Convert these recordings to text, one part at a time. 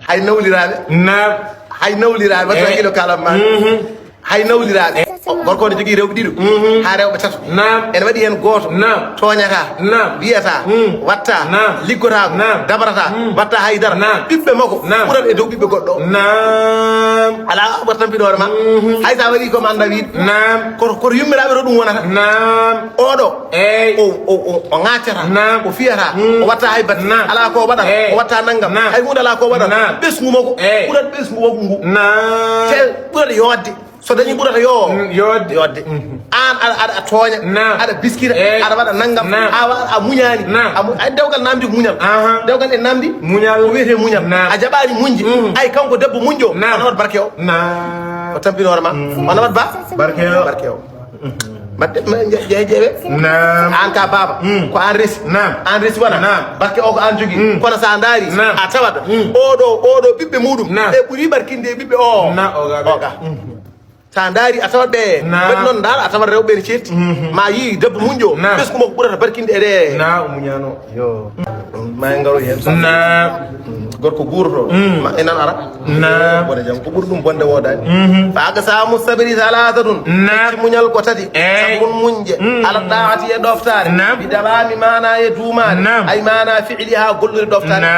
hay nawliraɓe hay nawliraɓe watta hakkilo kalam ma hay nawliraɓe gorko ne jogui rewɓe ɗiɗo ha rewɓe tato ene waɗi hen goto toñata wiyata watta liggotako dabarata watta haydara ɓiɓɓe makko ɓurat e dow ɓiɓɓe goɗɗo ala wat tampino hoore ma hay sa waɗi komi anda wiide koto yummiraɓe to ɗum wonata oɗo o ŋaccata o fiyata o watta hay batte ala ko waɗata o watta naggam hay hunde ala ko waɗata ɓesgu makko ɓurat ɓesgu makko ngu te ɓurat yodde so dañi ɓurata yodde an aɗa tooña aɗa biskita aɗa waɗa naggam a muñani dewgal namdi ko muñal dewgal e namdi ko wiyete muñal a jaɓani muñde ay kanko debbo muñƴo ona wat barke o o tampini hoore ma ona wat ba barke o madde jeejeɓe an ka baba ko an resi waɗa barke o ko an jogui kono sa daari a tawat oɗo ɓiɓɓe muɗum ɓe ɓuuri barkinde ɓiɓɓe oga sa daari a tawat ɓe waɗi noon dal a tawat rewɓe ne cetti ma yi debbo muñƴo ɓesgu makko ɓurata barkinde e muñano yo ma garo hen gorko guurto enan ara bone jam ko ɓuuri ɗum bonde wodani faga samu sabiri salatatun ci muñal ko tati sabun muñje ala daati e ɗoftare bi dawami mana e duumade ay mana fi'li ha gollude ɗoftare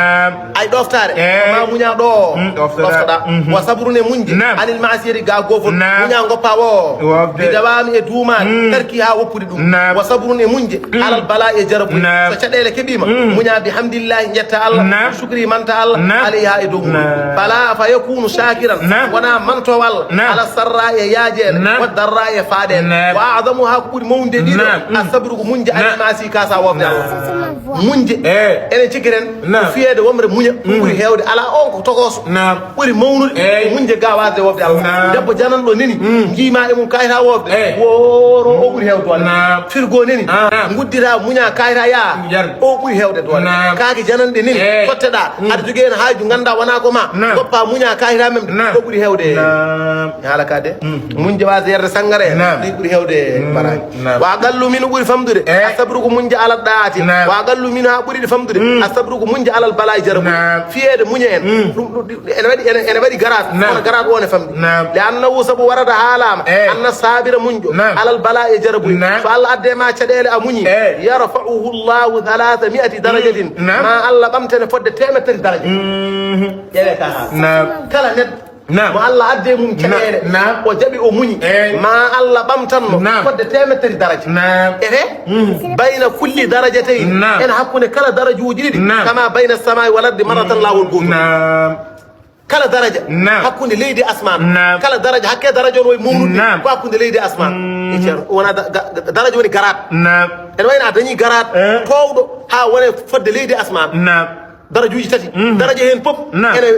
ay ɗoftare ma muña ɗo ɗoftoɗa wa sabrune muñje anil masiyati ga gofol muña goppa o bi dawami e duumade tarki ha woppude ɗum wa sabrune muñje alal bala e jarabu so caɗele keɓima muña bi hamdillahi jetta Allah shukri manta Allah عليها إدوم فلا فيكون شاكرا ونا من توال على السراء ياجين والضراء فادين وأعظمها كل موند دين الصبر منج أن ما سيكاسا وفدا منج أنا شكرا في هذا ومر منج كل هيود على أنك تقص كل مون منج جواز وفدا جب جنان لو نني جيما إمم كايرا وفدا ورو كل هيود وانا فرقو نني مديرا منيا كايرا يا أو كل هيود وانا كاكي جنان نني فتدا أرجوكين haaju ganda wana ko ma goppa muña kahira mem do ɓuuri hewde halaka de muñje wasa yerde sangare ɗi ɓuuri hewde baraji wa gallu min ɓuuri famdude asabru ko muñje alal ɗaati wa gallu min ha ɓuuri famdude asabru ko muñje alal balaji jarabu fiyede muñe en ɗum ene waɗi garat kono garat wone famdi le annahu saabu warada haalama anna sabira muñƴo alal bala e jarabu so Allah adde ma caɗele a muñi yarfa'uhu llahu 300 darajatin ma Allah ɓamtene fodde temettati daraja kala neɗɗo mo Allah adde mum caɗele o jaɓi o muñi ma Allah ɓamtanno fodde temettati daraja ete bayna kulli darajatayn ene hakkude kala darajuji ɗiɗi kama bayna samai wal ardi maratan lawol gotol kala daraja hakkude leydi asman kala daraja hakke daraja on way mawnude ko hakkude leydi asman e ceerno wona daraja woni garat ene wayno a dañi garat towɗo ha wone fodde leydi asman darajuji tati daraja hen fof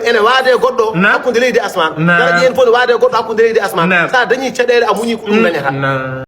ene waade goɗɗo hakkude leydi asman daraja hen fof ne waade goɗɗo hakkude leydi asman sa dañi caɗele a muñi ko ɗum dañata